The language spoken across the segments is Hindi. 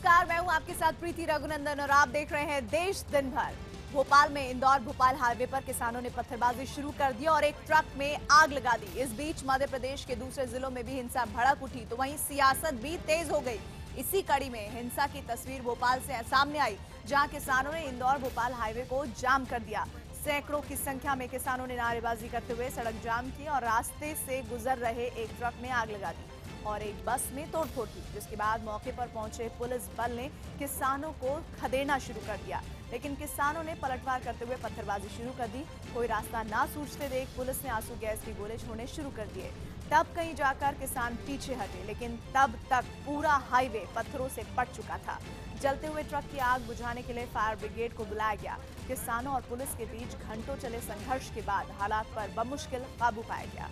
नमस्कार, मैं हूं आपके साथ प्रीति रघुनंदन और आप देख रहे हैं देश दिन भर। भोपाल में इंदौर भोपाल हाईवे पर किसानों ने पत्थरबाजी शुरू कर दी और एक ट्रक में आग लगा दी। इस बीच मध्य प्रदेश के दूसरे जिलों में भी हिंसा भड़क उठी, तो वहीं सियासत भी तेज हो गई। इसी कड़ी में हिंसा की तस्वीर भोपाल से सामने आई, जहां किसानों ने इंदौर भोपाल हाईवे को जाम कर दिया। सैकड़ों की संख्या में किसानों ने नारेबाजी करते हुए सड़क जाम की और रास्ते से गुजर रहे एक ट्रक में आग लगा दी और एक बस में तोड़फोड़ की, जिसके बाद मौके पर पहुंचे पुलिस बल ने किसानों को खदेड़ना शुरू कर दिया, लेकिन किसानों ने पलटवार करते हुए पत्थरबाजी शुरू कर दी। कोई रास्ता ना सूझते देख पुलिस ने आंसू गैस के गोले छोड़ने शुरू कर दिए। तब कहीं जाकर किसान पीछे हटे, लेकिन तब तक पूरा हाईवे पत्थरों से पट चुका था। जलते हुए ट्रक की आग बुझाने के लिए फायर ब्रिगेड को बुलाया गया। किसानों और पुलिस के बीच घंटों चले संघर्ष के बाद हालात पर बमुश्किल काबू पाया गया।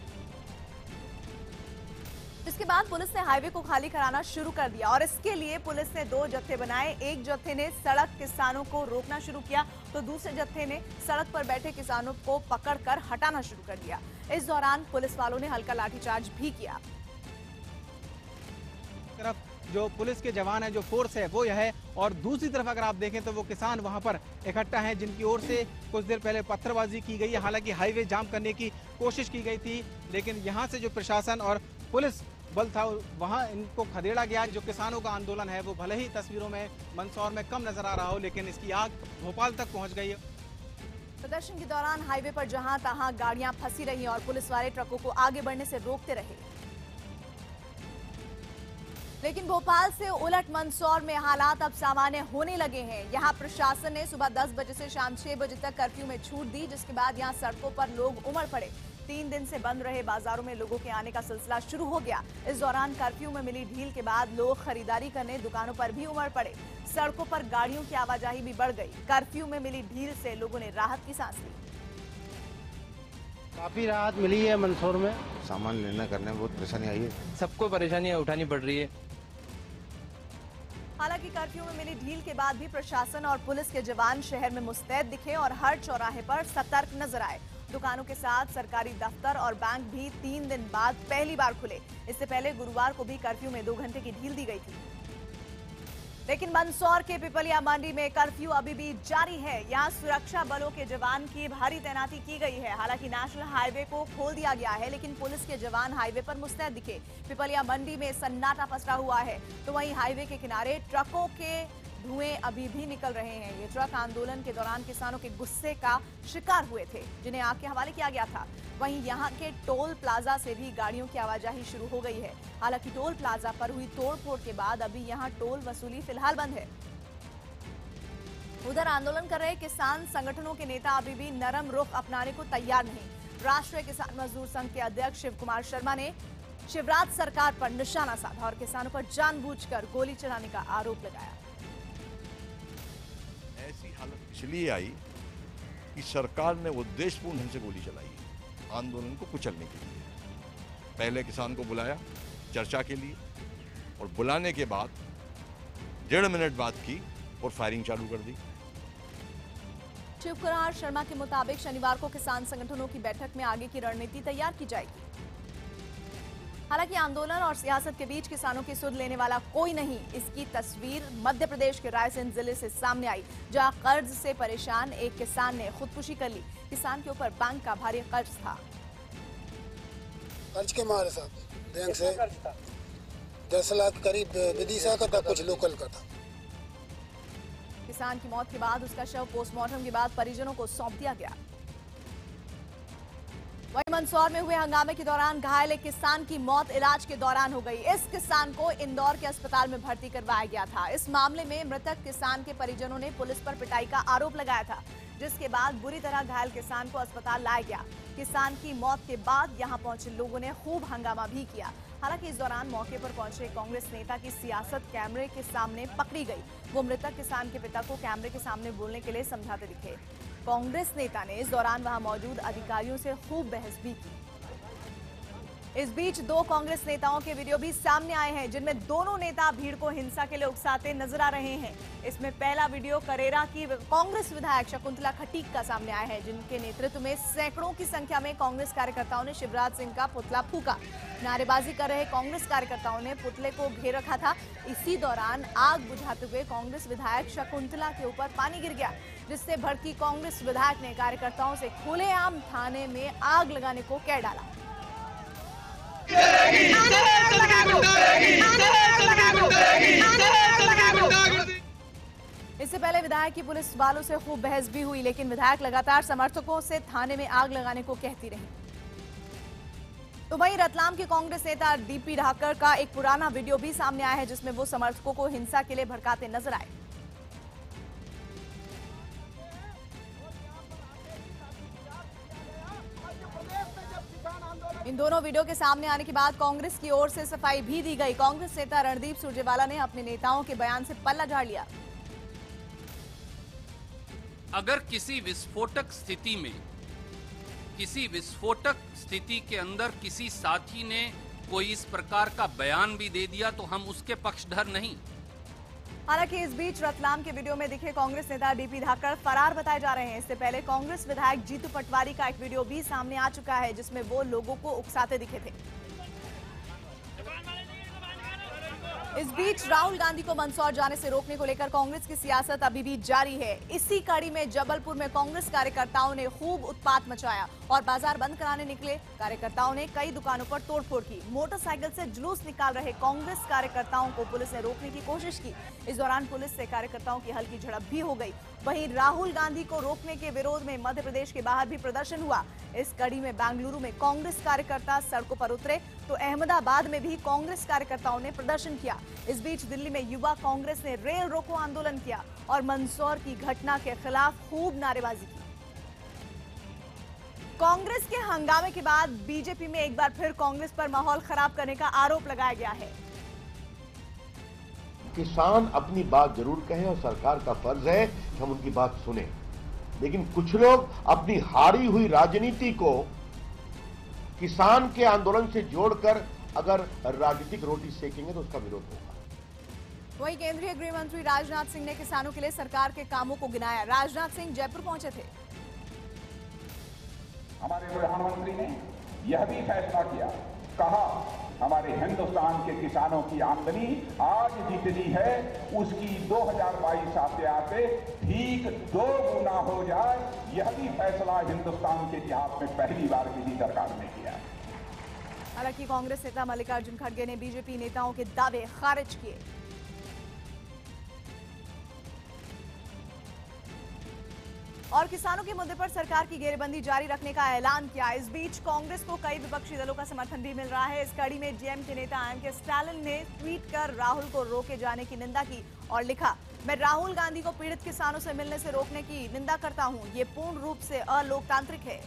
इसके बाद पुलिस ने हाईवे को खाली कराना शुरू कर दिया और इसके लिए पुलिस ने 2 जत्थे बनाए। एक जत्थे ने सड़क किसानों को रोकना शुरू किया, तो दूसरे जत्थे ने सड़क पर बैठे किसानों को पकड़कर हटाना शुरू कर दिया। इस दौरान पुलिस वालों ने हल्का लाठीचार्ज भी किया। तरफ जो पुलिस के जवान है, जो फोर्स है वो यह है, और दूसरी तरफ अगर आप देखें तो वो किसान वहां पर इकट्ठा हैं, जिनकी ओर से कुछ देर पहले पत्थरबाजी की गई है। हालांकि हाईवे जाम करने की कोशिश की गई थी, लेकिन यहां से जो प्रशासन और पुलिस बल था वहां इनको खदेड़ा गया। जो किसानों का आंदोलन है वो भले ही तस्वीरों में मंदसौर में कम नजर आ रहा हो, लेकिन इसकी आग भोपाल तक पहुंच गई है। प्रदर्शन के दौरान हाईवे पर जहां तहां गाड़ियां फंसी रही और पुलिस वाले ट्रकों को आगे बढ़ने से रोकते रहे, लेकिन भोपाल से उलट मंदसौर में हालात अब सामान्य होने लगे हैं। यहां प्रशासन ने सुबह 10 बजे से शाम 6 बजे तक कर्फ्यू में छूट दी, जिसके बाद यहां सड़कों पर लोग उमड़ पड़े। 3 दिन से बंद रहे बाजारों में लोगों के आने का सिलसिला शुरू हो गया। इस दौरान कर्फ्यू में मिली ढील के बाद लोग खरीदारी करने दुकानों पर भी उमड़ पड़े। सड़कों पर गाड़ियों की आवाजाही भी बढ़ गई। कर्फ्यू में मिली ढील से लोगों ने राहत की सांस ली। काफी राहत मिली है मंदसौर में। सामान लेना करने में बहुत परेशानी आई है। सबको परेशानियां उठानी पड़ रही है। हालांकि कर्फ्यू में मिली ढील के बाद भी प्रशासन और पुलिस के जवान शहर में मुस्तैद दिखे और हर चौराहे पर सतर्क नजर आए। दुकानों के साथ सरकारी दफ्तर और बैंक भी 3 दिन बाद पहली बार खुले। इससे पहले गुरुवार को भी कर्फ्यू में 2 घंटे की ढील दी गई थी। लेकिन मंदसौर के पिपलिया मंडी में कर्फ्यू अभी भी जारी है। यहां सुरक्षा बलों के जवान की भारी तैनाती की गई है। हालांकि नेशनल हाईवे को खोल दिया गया है, लेकिन पुलिस के जवान हाईवे पर मुस्तैद दिखे। पिपलिया मंडी में सन्नाटा पसरा हुआ है, तो वहीं हाईवे के किनारे ट्रकों के धुएं अभी भी निकल रहे हैं। ये ट्रक आंदोलन के दौरान किसानों के गुस्से का शिकार हुए थे, जिन्हें आग के हवाले किया गया था। वहीं यहां के टोल प्लाजा से भी गाड़ियों की आवाजाही शुरू हो गई है। हालांकि टोल प्लाजा पर हुई तोड़फोड़ के बाद अभी यहां टोल वसूली फिलहाल बंद है। उधर आंदोलन कर रहे किसान संगठनों के नेता अभी भी नरम रुख अपनाने को तैयार नहीं। राष्ट्रीय किसान मजदूर संघ के अध्यक्ष शिव कुमार शर्मा ने शिवराज सरकार पर निशाना साधा और किसानों पर जानबूझकर गोली चलाने का आरोप लगाया। ऐसी हालत इसलिए आई कि सरकार ने उद्देश्यपूर्ण ढंग से गोली चलाई आंदोलन को कुचलने के लिए। पहले किसान को बुलाया चर्चा के लिए, और बुलाने के बाद 1.5 मिनट बात की और फायरिंग चालू कर दी। शिव कुमार शर्मा के मुताबिक शनिवार को किसान संगठनों की बैठक में आगे की रणनीति तैयार की जाएगी। हालांकि आंदोलन और सियासत के बीच किसानों की सुध लेने वाला कोई नहीं। इसकी तस्वीर मध्य प्रदेश के रायसेन जिले से सामने आई, जहां कर्ज से परेशान एक किसान ने खुदकुशी कर ली। किसान के ऊपर बैंक का भारी कर्ज था। कर्ज के मारे साहब बैंक से 10 लाख करीब विदिशा का था, कुछ लोकल का था। किसान की मौत के बाद उसका शव पोस्टमार्टम के बाद परिजनों को सौंप दिया गया। वहीं मंदसौर में हुए हंगामे के दौरान घायल एक किसान की मौत इलाज के दौरान हो गई। इस किसान को इंदौर के अस्पताल में भर्ती करवाया गया था। इस मामले में मृतक किसान के परिजनों ने पुलिस पर पिटाई का आरोप लगाया था, जिसके बाद बुरी तरह घायल किसान को अस्पताल लाया गया। किसान की मौत के बाद यहां पहुंचे लोगों ने खूब हंगामा भी किया। हालांकि इस दौरान मौके पर पहुंचे कांग्रेस नेता की सियासत कैमरे के सामने पकड़ी गई। वो मृतक किसान के पिता को कैमरे के सामने बोलने के लिए समझाते दिखे। कांग्रेस नेता ने इस दौरान वहां मौजूद अधिकारियों से खूब बहस भी की। इस बीच दो कांग्रेस नेताओं के वीडियो भी सामने आए हैं जिनमें दोनों नेता भीड़ को हिंसा के लिए उकसाते नजर आ रहे हैं। इसमें पहला वीडियो करेरा की कांग्रेस विधायक शकुंतला खटीक का सामने आया है, जिनके नेतृत्व में सैकड़ों की संख्या में कांग्रेस कार्यकर्ताओं ने शिवराज सिंह का पुतला फूका। नारेबाजी कर रहे कांग्रेस कार्यकर्ताओं ने पुतले को घेर रखा था। इसी दौरान आग बुझाते हुए कांग्रेस विधायक शकुंतला के ऊपर पानी गिर गया, जिससे भड़की कांग्रेस विधायक ने कार्यकर्ताओं से खुलेआम थाने में आग लगाने को कह डाला। इससे पहले विधायक की पुलिस वालों से खूब बहस भी हुई, लेकिन विधायक लगातार समर्थकों से थाने में आग लगाने को कहती रही। तो वहीं रतलाम के कांग्रेस नेता डीपी ढाकर का एक पुराना वीडियो भी सामने आया है, जिसमें वो समर्थकों को हिंसा के लिए भड़काते नजर आए। इन दोनों वीडियो के सामने आने के बाद कांग्रेस की ओर से सफाई भी दी गई। कांग्रेस नेता रणदीप सुरजेवाला ने अपने नेताओं के बयान से पल्ला झाड़ लिया। अगर किसी विस्फोटक स्थिति के अंदर किसी साथी ने कोई इस प्रकार का बयान भी दे दिया तो हम उसके पक्षधर नहीं। हालांकि इस बीच रतलाम के वीडियो में दिखे कांग्रेस नेता डीपी ढाकर फरार बताए जा रहे हैं। इससे पहले कांग्रेस विधायक जीतू पटवारी का एक वीडियो भी सामने आ चुका है, जिसमें वो लोगों को उकसाते दिखे थे। इस बीच राहुल गांधी को मंदसौर जाने से रोकने को लेकर कांग्रेस की सियासत अभी भी जारी है। इसी कड़ी में जबलपुर में कांग्रेस कार्यकर्ताओं ने खूब उत्पात मचाया और बाजार बंद कराने निकले कार्यकर्ताओं ने कई दुकानों पर तोड़फोड़ की। मोटरसाइकिल से जुलूस निकाल रहे कांग्रेस कार्यकर्ताओं को पुलिस ने रोकने की कोशिश की। इस दौरान पुलिस से कार्यकर्ताओं की हल्की झड़प भी हो गई। वहीं राहुल गांधी को रोकने के विरोध में मध्य प्रदेश के बाहर भी प्रदर्शन हुआ। इस कड़ी में बेंगलुरु में कांग्रेस कार्यकर्ता सड़कों पर उतरे तो अहमदाबाद में भी कांग्रेस कार्यकर्ताओं ने प्रदर्शन किया। इस बीच दिल्ली में युवा कांग्रेस ने रेल रोको आंदोलन किया और मंदसौर की घटना के खिलाफ खूब नारेबाजी की। कांग्रेस के हंगामे के बाद बीजेपी में एक बार फिर कांग्रेस पर माहौल खराब करने का आरोप लगाया गया है। किसान अपनी बात जरूर कहें और सरकार का फर्ज है कि हम उनकी बात सुने, लेकिन कुछ लोग अपनी हारी हुई राजनीति को किसान के आंदोलन से जोड़कर अगर राजनीतिक रोटी सेकेंगे तो उसका विरोध होगा। वहीं केंद्रीय गृह मंत्री राजनाथ सिंह ने किसानों के लिए सरकार के कामों को गिनाया। राजनाथ सिंह जयपुर पहुंचे थे। हमारे प्रधानमंत्री ने यह भी फैसला किया, कहा हमारे हिंदुस्तान के किसानों की आमदनी आज जितनी है उसकी 2022 आते आते ठीक 2 गुना हो जाए। यह भी फैसला हिंदुस्तान के इतिहास में पहली बार किसी सरकार ने किया। हालांकि कांग्रेस नेता मल्लिकार्जुन खड़गे ने बीजेपी नेताओं के दावे खारिज किए। और किसानों के मुद्दे पर सरकार की घेरेबंदी जारी रखने का ऐलान किया। इस बीच कांग्रेस को कई विपक्षी दलों का समर्थन भी मिल रहा है। इस कड़ी में डीएम के नेता एमके स्टालिन ने ट्वीट कर राहुल को रोके जाने की निंदा की और लिखा, मैं राहुल गांधी को पीड़ित किसानों से मिलने से रोकने की निंदा करता हूं। ये पूर्ण रूप से अलोकतांत्रिक है।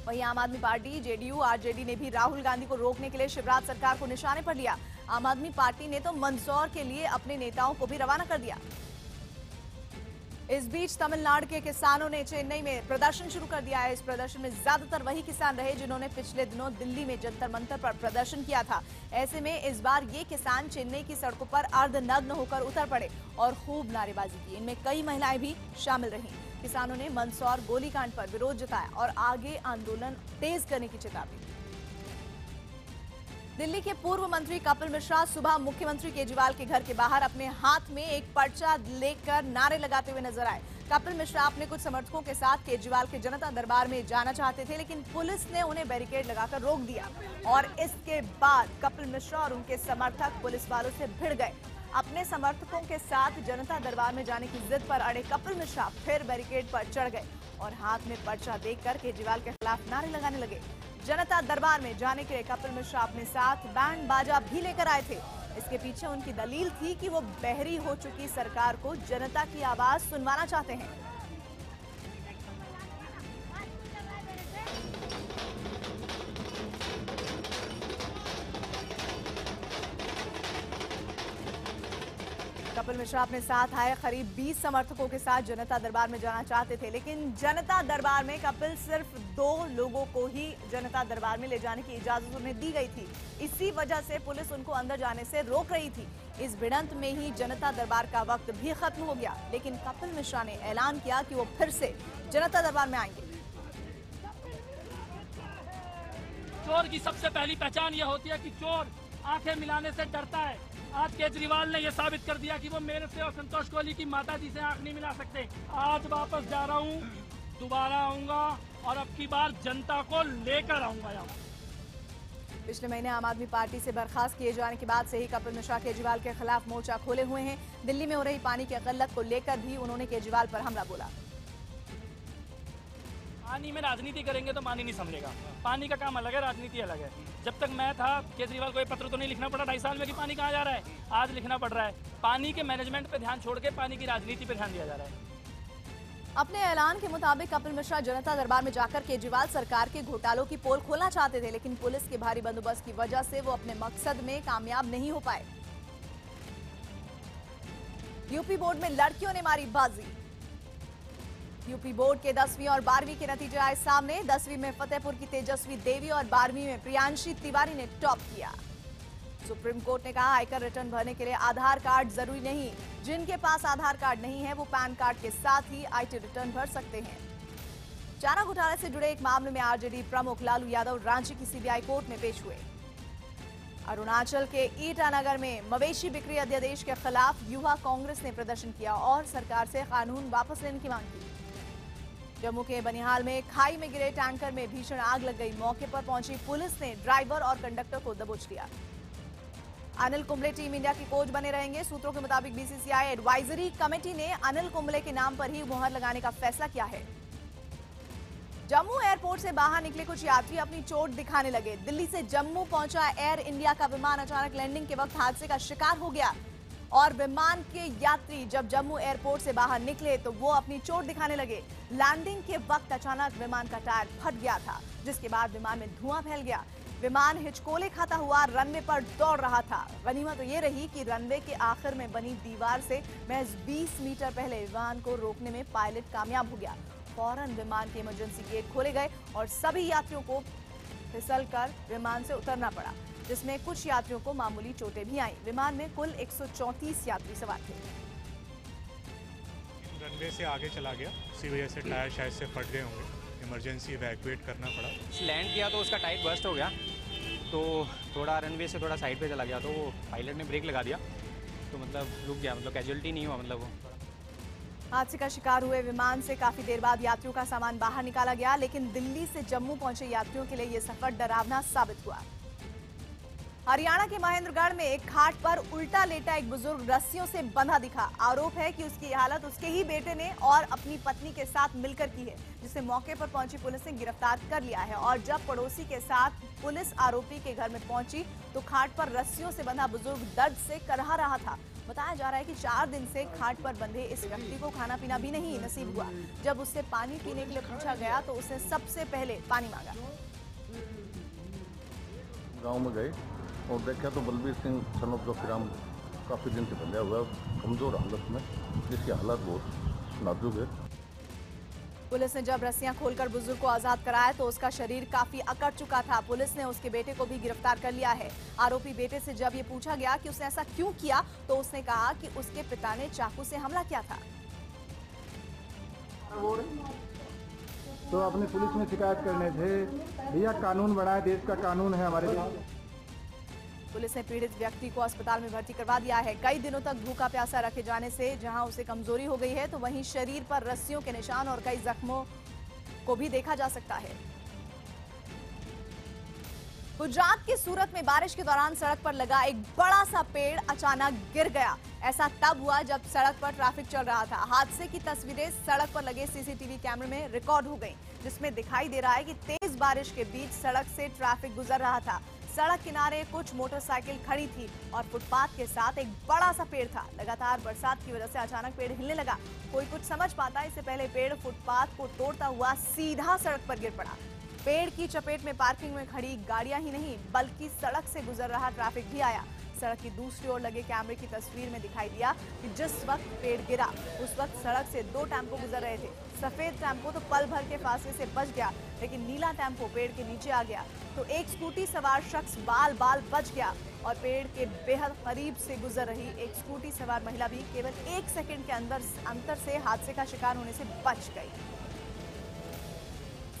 वहीं आम आदमी पार्टी, जेडीयू, आरजेडी ने भी राहुल गांधी को रोकने के लिए शिवराज सरकार को निशाने पर लिया। आम आदमी पार्टी ने तो मंदसौर के लिए अपने नेताओं को भी रवाना कर दिया। इस बीच तमिलनाडु के किसानों ने चेन्नई में प्रदर्शन शुरू कर दिया है। इस प्रदर्शन में ज्यादातर वही किसान रहे जिन्होंने पिछले दिनों दिल्ली में जंतर मंतर पर प्रदर्शन किया था। ऐसे में इस बार ये किसान चेन्नई की सड़कों पर अर्धनग्न होकर उतर पड़े और खूब नारेबाजी की। इनमें कई महिलाएं भी शामिल रहीं। किसानों ने मंदसौर गोलीकांड पर विरोध जताया और आगे आंदोलन तेज करने की चेतावनी दी। दिल्ली के पूर्व मंत्री कपिल मिश्रा सुबह मुख्यमंत्री केजरीवाल के घर के बाहर अपने हाथ में एक पर्चा लेकर नारे लगाते हुए नजर आए। कपिल मिश्रा अपने कुछ समर्थकों के साथ केजरीवाल के जनता दरबार में जाना चाहते थे, लेकिन पुलिस ने उन्हें बैरिकेड लगाकर रोक दिया और इसके बाद कपिल मिश्रा और उनके समर्थक पुलिस वालों से भिड़ गए। अपने समर्थकों के साथ जनता दरबार में जाने की जिद पर अड़े कपिल मिश्रा फिर बैरिकेड पर चढ़ गए और हाथ में पर्चा देकर केजरीवाल के खिलाफ नारे लगाने लगे। जनता दरबार में जाने के लिए कपिल मिश्रा अपने साथ बैंड बाजा भी लेकर आए थे। इसके पीछे उनकी दलील थी कि वो बहरी हो चुकी सरकार को जनता की आवाज सुनवाना चाहते हैं। कपिल मिश्रा अपने साथ आए करीब 20 समर्थकों के साथ जनता दरबार में जाना चाहते थे, लेकिन जनता दरबार में कपिल सिर्फ 2 लोगों को ही जनता दरबार में ले जाने की इजाजत उन्हें दी गई थी। इसी वजह से पुलिस उनको अंदर जाने से रोक रही थी। इस भिड़ंत में ही जनता दरबार का वक्त भी खत्म हो गया, लेकिन कपिल मिश्रा ने ऐलान किया कि वो फिर से जनता दरबार में आएंगे। चोर की सबसे पहली पहचान यह होती है कि चोर आंखें मिलाने से डरता है। आज केजरीवाल ने यह साबित कर दिया कि वो मेरे से और संतोष कोहली की माता जी से आंख नहीं मिला सकते। आज वापस जा रहा हूँ, दोबारा आऊंगा और अब की बार जनता को लेकर आऊंगा यहाँ। पिछले महीने आम आदमी पार्टी से बर्खास्त किए जाने के बाद से ही कपिल मिश्रा केजरीवाल के खिलाफ मोर्चा खोले हुए हैं। दिल्ली में हो रही पानी की किल्लत को लेकर भी उन्होंने केजरीवाल पर हमला बोला। पानी में राजनीति करेंगे तो पानी नहीं संभलेगा। पानी का काम अलग है, राजनीति अलग है। जब तक मैं था केजरीवाल को पत्र तो नहीं लिखना पड़ा 2.5 साल में कि पानी कहाँ जा रहा है, आज लिखना पड़ रहा है। पानी के मैनेजमेंट पे ध्यान छोड़ के पानी की राजनीति पे ध्यान दिया जा रहा है। अपने ऐलान के मुताबिक कपिल मिश्रा जनता दरबार में जाकर केजरीवाल सरकार के घोटालों की पोल खोलना चाहते थे, लेकिन पुलिस के भारी बंदोबस्त की वजह से वो अपने मकसद में कामयाब नहीं हो पाए। यूपी बोर्ड में लड़कियों ने मारी बाजी। यूपी बोर्ड के 10वीं और 12वीं के नतीजे आए सामने। 10वीं में फतेहपुर की तेजस्वी देवी और 12वीं में प्रियांशी तिवारी ने टॉप किया। सुप्रीम कोर्ट ने कहा आयकर रिटर्न भरने के लिए आधार कार्ड जरूरी नहीं। जिनके पास आधार कार्ड नहीं है वो पैन कार्ड के साथ ही आईटी रिटर्न भर सकते हैं। चारा घोटाले से जुड़े एक मामले में आरजेडी प्रमुख लालू यादव रांची की सीबीआई कोर्ट में पेश हुए। अरुणाचल के ईटानगर में मवेशी बिक्री अध्यादेश के खिलाफ युवा कांग्रेस ने प्रदर्शन किया और सरकार से कानून वापस लेने की मांग की। जम्मू के बनिहाल में खाई में गिरे टैंकर में भीषण आग लग गई। मौके पर पहुंची पुलिस ने ड्राइवर और कंडक्टर को दबोच लिया। अनिल कुंबले टीम इंडिया के कोच बने रहेंगे। सूत्रों के मुताबिक बीसीसीआई एडवाइजरी कमेटी ने अनिल कुंबले के नाम पर ही मुहर लगाने का फैसला किया है। जम्मू एयरपोर्ट से बाहर निकले कुछ यात्री अपनी चोट दिखाने लगे। दिल्ली से जम्मू पहुंचा एयर इंडिया का विमान अचानक लैंडिंग के वक्त हादसे का शिकार हो गया और विमान के यात्री जब जम्मू एयरपोर्ट से बाहर निकले तो वो अपनी चोट दिखाने लगे। लैंडिंग के वक्त अचानक विमान का टायर फट गया था, जिसके बाद विमान में धुआं फैल गया। विमान हिचकोले खाता हुआ रनवे पर दौड़ रहा था। गनीमत तो ये रही कि रनवे के आखिर में बनी दीवार से महज 20 मीटर पहले विमान को रोकने में पायलट कामयाब हो गया। फौरन विमान के इमरजेंसी गेट खोले गए और सभी यात्रियों को फिसलकर विमान से उतरना पड़ा, जिसमें कुछ यात्रियों को मामूली चोटें भी आईं। विमान में कुल 134 यात्री सवार थे। रनवे से आगे चला गया, इसी वजह से टायर शायद से फट गए होंगे, इमरजेंसी इवैक्यूएट करना पड़ा। लैंड किया तो उसका टायर बर्स्ट हो गया, तो थोड़ा रनवे से थोड़ा साइड पे चला गया, तो वो पायलट ने ब्रेक लगा दिया, तो मतलब रुक गया, मतलब कैजुअलिटी नहीं हुआ। मतलब वो हादसे का शिकार हुए विमान से काफी देर बाद यात्रियों का सामान बाहर निकाला गया, लेकिन दिल्ली से जम्मू पहुंचे यात्रियों के लिए ये सफर डरावना साबित हुआ। हरियाणा के महेंद्रगढ़ में एक घाट पर उल्टा लेटा एक बुजुर्ग रस्सियों से बंधा दिखा। आरोप है कि उसकी हालत उसके ही बेटे ने और अपनी पत्नी के साथ मिलकर की है, जिसे मौके पर पहुंची पुलिस ने गिरफ्तार कर लिया है। और जब पड़ोसी के साथ पुलिस आरोपी के घर में पहुंची तो घाट पर रस्सियों से बंधा बुजुर्ग दर्द से करहा रहा था। बताया जा रहा है कि 4 दिन से घाट पर बंधे इस व्यक्ति को खाना पीना भी नहीं नसीब हुआ। जब उससे पानी पीने के लिए पूछा गया तो उसने सबसे पहले पानी मांगा। गाँव में गए और देखा तो बलबीर सिंह सन ऑफ जोखीराम काफ़ी दिन से बंधा हुआ है, कमज़ोर हालत में, जिसकी हालत बहुत नाजुक है। पुलिस ने जब रस्सियां खोलकर बुजुर्ग को आजाद कराया तो उसका शरीर काफी अकड़ चुका था। पुलिस ने उसके बेटे को भी गिरफ्तार कर लिया है। आरोपी बेटे से जब ये पूछा गया कि उसने ऐसा क्यों किया तो उसने कहा कि उसके पिता ने चाकू से हमला किया था। तो अपनी पुलिस में शिकायत करने थे, भैया कानून बनाए, देश का कानून है हमारे देश। पुलिस ने पीड़ित व्यक्ति को अस्पताल में भर्ती करवा दिया है। कई दिनों तक भूखा प्यासा रखे जाने से जहां उसे कमजोरी हो गई है, तो वहीं शरीर पर रस्सियों के निशान और कई जख्मों को भी देखा जा सकता है। गुजरात के सूरत में बारिश के दौरान सड़क पर लगा एक बड़ा सा पेड़ अचानक गिर गया। ऐसा तब हुआ जब सड़क पर ट्रैफिक चल रहा था। हादसे की तस्वीरें सड़क पर लगे सीसीटीवी कैमरे में रिकॉर्ड हो गई, जिसमें दिखाई दे रहा है कि तेज बारिश के बीच सड़क से ट्रैफिक गुजर रहा था। सड़क किनारे कुछ मोटरसाइकिल खड़ी थी और फुटपाथ के साथ एक बड़ा सा पेड़ था। लगातार बरसात की वजह से अचानक पेड़ हिलने लगा। कोई कुछ समझ पाता, इससे पहले पेड़ फुटपाथ को तोड़ता हुआ सीधा सड़क पर गिर पड़ा। पेड़ की चपेट में पार्किंग में खड़ी गाड़ियां ही नहीं बल्कि सड़क से गुजर रहा ट्रैफिक भी आया। सड़क की दूसरी ओर लगे कैमरे की तस्वीर में दिखाई दिया कि जिस वक्त पेड़ गिरा उस वक्त सड़क से 2 टेम्पो गुजर रहे थे। सफेद टेम्पो तो पल भर के फासले से बच गया, लेकिन नीला टेम्पो पेड़ के नीचे आ गया तो एक स्कूटी सवार शख्स बाल बाल बच गया और पेड़ के बेहद करीब से गुजर रही एक स्कूटी सवार महिला भी केवल 1 सेकंड के अंतर से हादसे का शिकार होने से बच गई।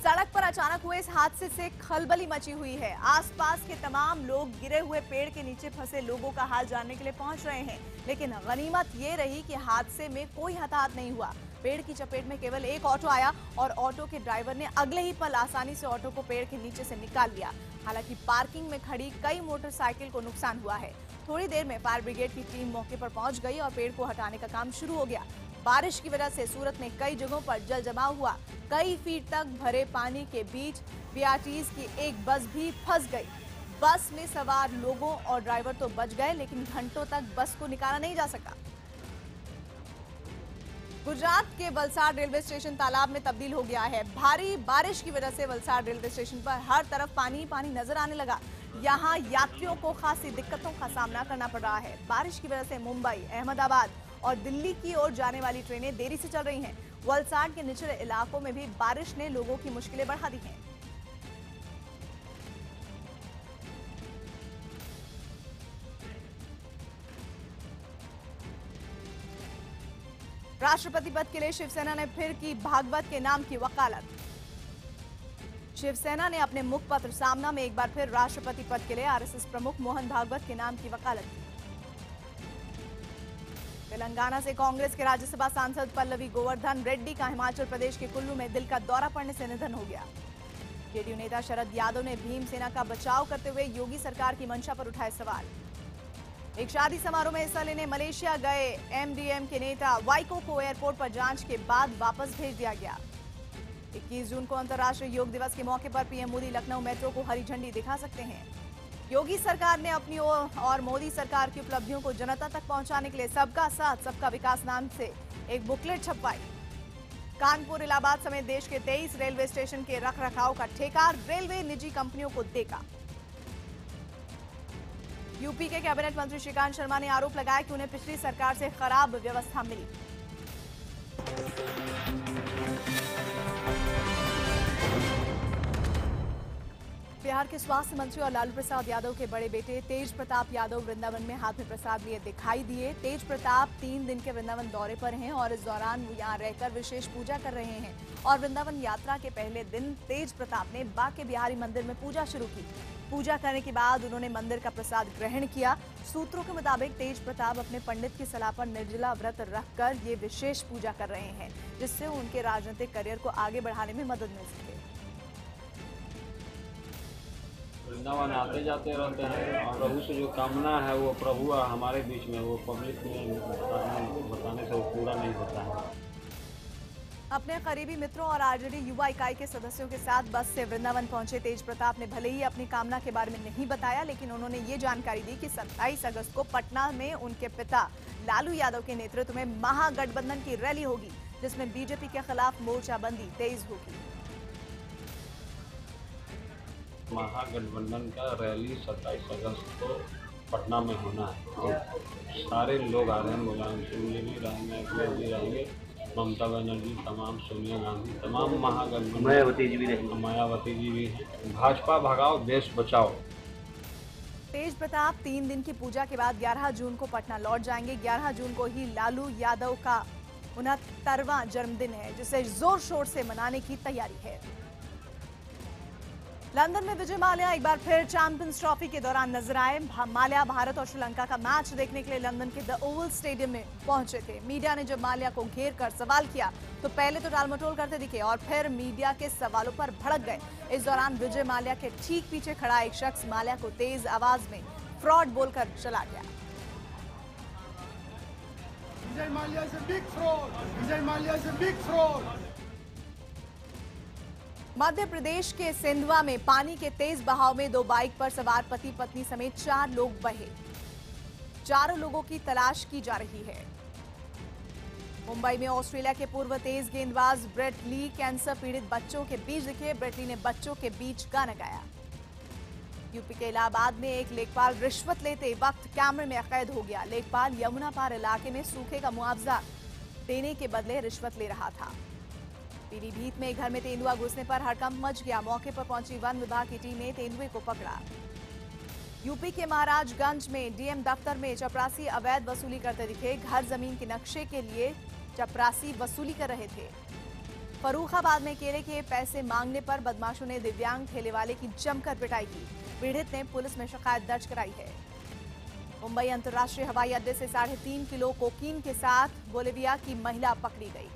सड़क पर अचानक हुए इस हादसे से खलबली मची हुई है। आसपास के तमाम लोग गिरे हुए पेड़ के नीचे फंसे लोगों का हाल जानने के लिए पहुंच रहे हैं, लेकिन गनीमत ये रही कि हादसे में कोई हताहत नहीं हुआ। पेड़ की चपेट में केवल एक ऑटो आया और ऑटो के ड्राइवर ने अगले ही पल आसानी से ऑटो को पेड़ के नीचे से निकाल लिया। हालांकि पार्किंग में खड़ी कई मोटरसाइकिल को नुकसान हुआ है। थोड़ी देर में फायर ब्रिगेड की टीम मौके पर पहुंच गई और पेड़ को हटाने का काम शुरू हो गया। बारिश की वजह से सूरत में कई जगहों पर जल जमाव हुआ। कई फीट तक भरे पानी के बीच बीआरटीएस की एक बस भी फंस गई। बस में सवार लोगों और ड्राइवर तो बच गए, लेकिन घंटों तक बस को निकाला नहीं जा सका। गुजरात के वलसाड रेलवे स्टेशन तालाब में तब्दील हो गया है। भारी बारिश की वजह से वलसाड रेलवे स्टेशन पर हर तरफ पानी पानी नजर आने लगा। यहाँ यात्रियों को खासी दिक्कतों का सामना करना पड़ रहा है। बारिश की वजह से मुंबई, अहमदाबाद और दिल्ली की ओर जाने वाली ट्रेनें देरी से चल रही हैं। वलसाड के निचले इलाकों में भी बारिश ने लोगों की मुश्किलें बढ़ा दी हैं। राष्ट्रपति पद के लिए शिवसेना ने फिर की भागवत के नाम की वकालत। शिवसेना ने अपने मुखपत्र सामना में एक बार फिर राष्ट्रपति पद के लिए आरएसएस प्रमुख मोहन भागवत के नाम की वकालत की। तेलंगाना से कांग्रेस के राज्यसभा सांसद पल्लवी गोवर्धन रेड्डी का हिमाचल प्रदेश के कुल्लू में दिल का दौरा पड़ने से निधन हो गया। जेडीयू नेता शरद यादव ने भीमसेना का बचाव करते हुए योगी सरकार की मंशा पर उठाए सवाल। एक शादी समारोह में हिस्सा लेने मलेशिया गए एमडीएम के नेता वाइको को एयरपोर्ट पर जांच के बाद वापस भेज दिया गया। 21 जून को अंतर्राष्ट्रीय योग दिवस के मौके पर पीएम मोदी लखनऊ मेट्रो को हरी झंडी दिखा सकते हैं। योगी सरकार ने अपनी और मोदी सरकार की उपलब्धियों को जनता तक पहुंचाने के लिए सबका साथ सबका विकास नाम से एक बुकलेट छपवाई। कानपुर, इलाहाबाद समेत देश के 23 रेलवे स्टेशन के रखरखाव का ठेका रेलवे निजी कंपनियों को देगा। यूपी के कैबिनेट मंत्री श्रीकांत शर्मा ने आरोप लगाया कि उन्हें पिछली सरकार से खराब व्यवस्था मिली। बिहार के स्वास्थ्य मंत्री और लालू प्रसाद यादव के बड़े बेटे तेज प्रताप यादव वृंदावन में हाथ में प्रसाद लिए दिखाई दिए। तेज प्रताप 3 दिन के वृंदावन दौरे पर हैं और इस दौरान वो यहाँ रहकर विशेष पूजा कर रहे हैं। और वृंदावन यात्रा के पहले दिन तेज प्रताप ने बांके बिहारी मंदिर में पूजा शुरू की। पूजा करने के बाद उन्होंने मंदिर का प्रसाद ग्रहण किया। सूत्रों के मुताबिक तेज प्रताप अपने पंडित की सलाह पर निर्जला व्रत रखकर ये विशेष पूजा कर रहे हैं, जिससे उनके राजनीतिक करियर को आगे बढ़ाने में मदद मिल सके। वृंदावन आते जाते रहते हैं और प्रभु से जो कामना है वो प्रभु हमारे बीच में, वो पब्लिक में बताने से वो पूरा नहीं होता है। अपने करीबी मित्रों और आरजेडी युवा इकाई के सदस्यों के साथ बस से वृंदावन पहुंचे तेज प्रताप ने भले ही अपनी कामना के बारे में नहीं बताया, लेकिन उन्होंने ये जानकारी दी कि 27 अगस्त को पटना में उनके पिता लालू यादव के नेतृत्व में महागठबंधन की रैली होगी, जिसमें बीजेपी के खिलाफ मोर्चाबंदी तेज होगी। महागठबंधन का रैली 27 अगस्त को पटना में होना है और सारे लोग आ रहे हैं। मुलायम सिंह जी भी रहेंगे, अखिलेश जी रहेंगे, ममता बनर्जी, तमाम सोनिया गांधी, तमाम महागठबंधन, मायावती जी भी रहेंगे, मायावती जी भी हैं। भाजपा भगाओ देश बचाओ। तेज प्रताप 3 दिन की पूजा के बाद 11 जून को पटना लौट जाएंगे। 11 जून को ही लालू यादव का 69वां जन्मदिन है, जिसे जोर शोर से मनाने की तैयारी है। लंदन में विजय माल्या एक बार फिर चैंपियंस ट्रॉफी के दौरान नजर आए। माल्या भारत और श्रीलंका का मैच देखने के लिए लंदन के द ओवल स्टेडियम में पहुंचे थे। मीडिया ने जब माल्या को घेर कर सवाल किया तो पहले तो टालमटोल करते दिखे और फिर मीडिया के सवालों पर भड़क गए। इस दौरान विजय माल्या के ठीक पीछे खड़ा एक शख्स माल्या को तेज आवाज में फ्रॉड बोलकर चला गया। Vijay Mallya is a big fraud, Vijay Mallya is a big fraud. Madhya Pradesh के सिंधवा में पानी के तेज बहाव में 2 बाइक पर सवार पति पत्नी समेत 4 लोग बहे। 4 लोगों की तलाश की जा रही है। मुंबई में ऑस्ट्रेलिया के पूर्व तेज गेंदबाज ब्रेट ली कैंसर पीड़ित बच्चों के बीच दिखे। ब्रेट ली ने बच्चों के बीच गाना गाया। यूपी के इलाहाबाद में एक लेखपाल रिश्वत लेते वक्त कैमरे में कैद हो गया। लेखपाल यमुना पार इलाके में सूखे का मुआवजा देने के बदले रिश्वत ले रहा था। पीलीभीत में घर में तेंदुआ घुसने पर हड़कंप मच गया। मौके पर पहुंची वन विभाग की टीम ने तेंदुए को पकड़ा। यूपी के महाराजगंज में डीएम दफ्तर में चपरासी अवैध वसूली करते दिखे। घर जमीन के नक्शे के लिए चपरासी वसूली कर रहे थे। फर्रुखाबाद में केले के पैसे मांगने पर बदमाशों ने दिव्यांग ठेले वाले की जमकर पिटाई की। पीड़ित ने पुलिस में शिकायत दर्ज कराई है। मुंबई अंतर्राष्ट्रीय हवाई अड्डे से 3.5 किलो कोकीन के साथ बोलिविया की महिला पकड़ी गई।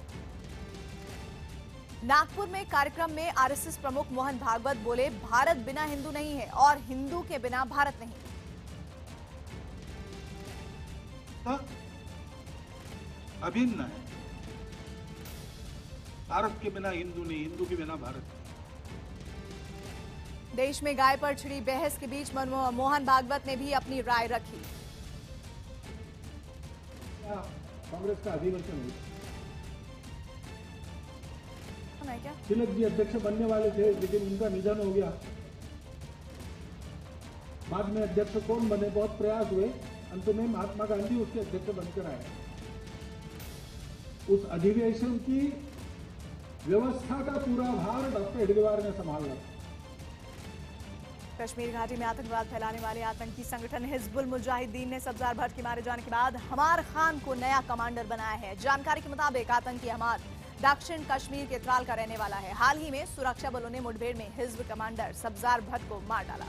नागपुर में कार्यक्रम में आरएसएस प्रमुख मोहन भागवत बोले, भारत बिना हिंदू नहीं है और हिंदू के बिना भारत नहीं। अभिन्न है। भारत के बिना हिंदू नहीं, हिंदू के बिना भारत नहीं। देश में गाय पर छिड़ी बहस के बीच मोहन भागवत ने भी अपनी राय रखी। कांग्रेस का अधिवेशन हुआ, क्या तिलक जी अध्यक्ष बनने वाले थे, लेकिन उनका निधन हो गया। बाद में अध्यक्ष कौन बने, बहुत प्रयास हुए, अंत में महात्मा गांधी उसके अध्यक्ष बनकर आए। उस अधिवेशन की व्यवस्था का पूरा भार डॉक्टर हेडगेवार ने संभाला। कश्मीर घाटी में आतंकवाद फैलाने वाले आतंकी संगठन हिजबुल मुजाहिदीन ने सब्जार भट्ट के मारे जाने के बाद हमार खान को नया कमांडर बनाया है। जानकारी के मुताबिक आतंकी हमार दक्षिण कश्मीर के त्राल का रहने वाला है। हाल ही में सुरक्षा बलों ने मुठभेड़ में हिजब कमांडर सब्जार भट्ट को मार डाला।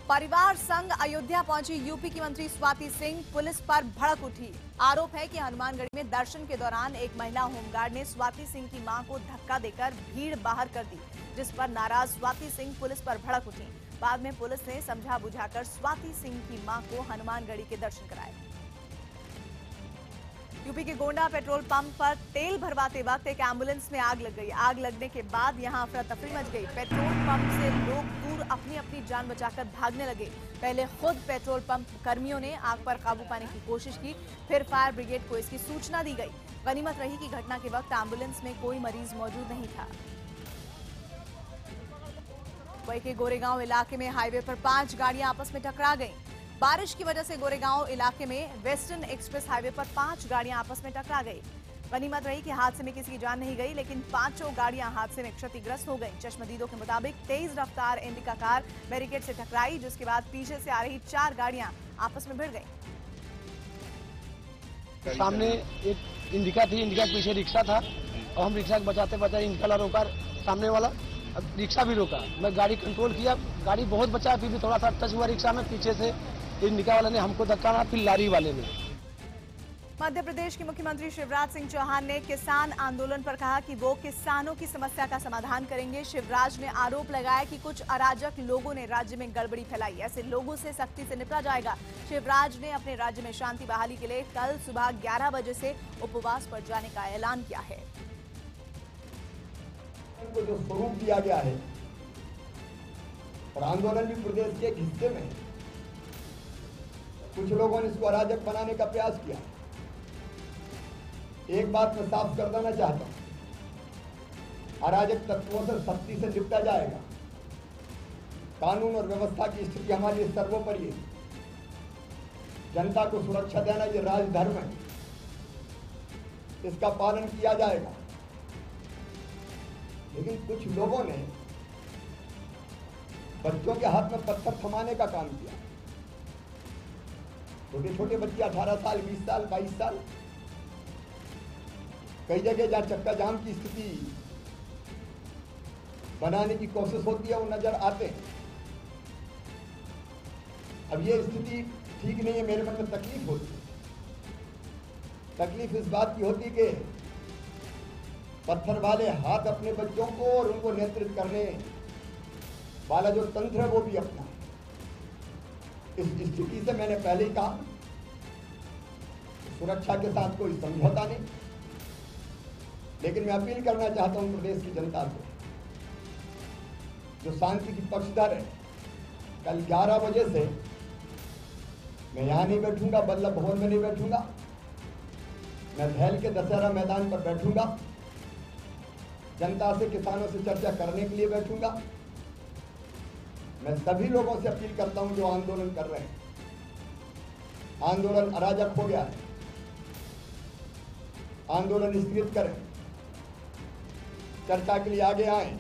परिवार संग अयोध्या पहुंची यूपी की मंत्री स्वाति सिंह पुलिस पर भड़क उठी। आरोप है कि हनुमानगढ़ी में दर्शन के दौरान एक महिला होमगार्ड ने स्वाति सिंह की मां को धक्का देकर भीड़ बाहर कर दी, जिस पर नाराज स्वाति सिंह पुलिस पर भड़क उठी। बाद में पुलिस ने समझा बुझाकर स्वाति सिंह की मां को हनुमानगढ़ी के दर्शन कराए। यूपी के गोंडा पेट्रोल पंप पर तेल भरवाते वक्त एक एम्बुलेंस में आग लग गई। आग लगने के बाद यहां अफरा तफरी मच गई। पेट्रोल पंप से लोग दूर अपनी अपनी जान बचाकर भागने लगे। पहले खुद पेट्रोल पंप कर्मियों ने आग पर काबू पाने की कोशिश की, फिर फायर ब्रिगेड को इसकी सूचना दी गई। गनीमत रही कि घटना के वक्त एम्बुलेंस में कोई मरीज मौजूद नहीं था। वहीं के गोरेगांव इलाके में हाईवे पर 5 गाड़ियां आपस में टकरा गईं। बारिश की वजह से गोरेगांव इलाके में वेस्टर्न एक्सप्रेस हाईवे पर 5 गाड़ियां आपस में टकरा गई। गनीमत रही कि हादसे में किसी की जान नहीं गई, लेकिन 5 गाड़ियां हादसे में क्षतिग्रस्त हो गईं। चश्मदीदों के मुताबिक तेज रफ्तार इंडिका कार बैरिकेड से टकराई, जिसके बाद पीछे से आ रही 4 गाड़ियां आपस में भिड़ गईं। सामने एक इंडिका थी, इंडिका के पीछे रिक्शा था और हम रिक्शा को बचाते बचाते इंडिका वाला रोका, सामने वाला रिक्शा भी रोका। मैं गाड़ी कंट्रोल किया, गाड़ी बहुत बचा, फिर भी थोड़ा सा टच हुआ रिक्शा में। पीछे से इंडिका वाले ने हमको धक्का मारा, फिर लारी वाले ने। मध्य प्रदेश के मुख्यमंत्री शिवराज सिंह चौहान ने किसान आंदोलन पर कहा कि वो किसानों की समस्या का समाधान करेंगे। शिवराज ने आरोप लगाया कि कुछ अराजक लोगों ने राज्य में गड़बड़ी फैलाई, ऐसे लोगों से सख्ती से निपटा जाएगा। शिवराज ने अपने राज्य में शांति बहाली के लिए कल सुबह 11 बजे से उपवास पर जाने का ऐलान किया है। को जो स्वरूप दिया गया है और आंदोलन भी प्रदेश के एक हिस्से में, कुछ लोगों ने इसको अराजक बनाने का प्रयास किया। एक बात मैं साफ कर देना चाहता हूं, अराजक तत्वों से सख्ती से निपटा जाएगा। कानून और व्यवस्था की स्थिति हमारे लिए सर्वोपरि है। जनता को सुरक्षा देना ये राजधर्म है, इसका पालन किया जाएगा। लेकिन कुछ लोगों ने बच्चों के हाथ में पत्थर थमाने का काम किया। छोटे छोटे बच्चे 18 साल, 20 साल, 22 साल, कई जगह जहां चक्का जाम की स्थिति बनाने की कोशिश होती है वो नजर आते हैं। अब ये स्थिति ठीक नहीं है, मेरे मन में तकलीफ होती है। तकलीफ इस बात की होती कि पत्थर वाले हाथ अपने बच्चों को और उनको नियंत्रित करने वाला जो तंत्र है वो भी अपना है। इस स्थिति से मैंने पहले ही कहा, सुरक्षा के साथ कोई समझौता नहीं। लेकिन मैं अपील करना चाहता हूं प्रदेश की जनता से, जो शांति की पक्षधर है, कल 11 बजे से मैं यहां नहीं बैठूंगा, बल्लभ भवन में नहीं बैठूंगा, मैं भेल के दशहरा मैदान पर बैठूंगा। जनता से, किसानों से चर्चा करने के लिए बैठूंगा। मैं सभी लोगों से अपील करता हूं जो आंदोलन कर रहे हैं, आंदोलन अराजक हो गया है, आंदोलन स्थगित करें, चर्चा के लिए आगे आएं।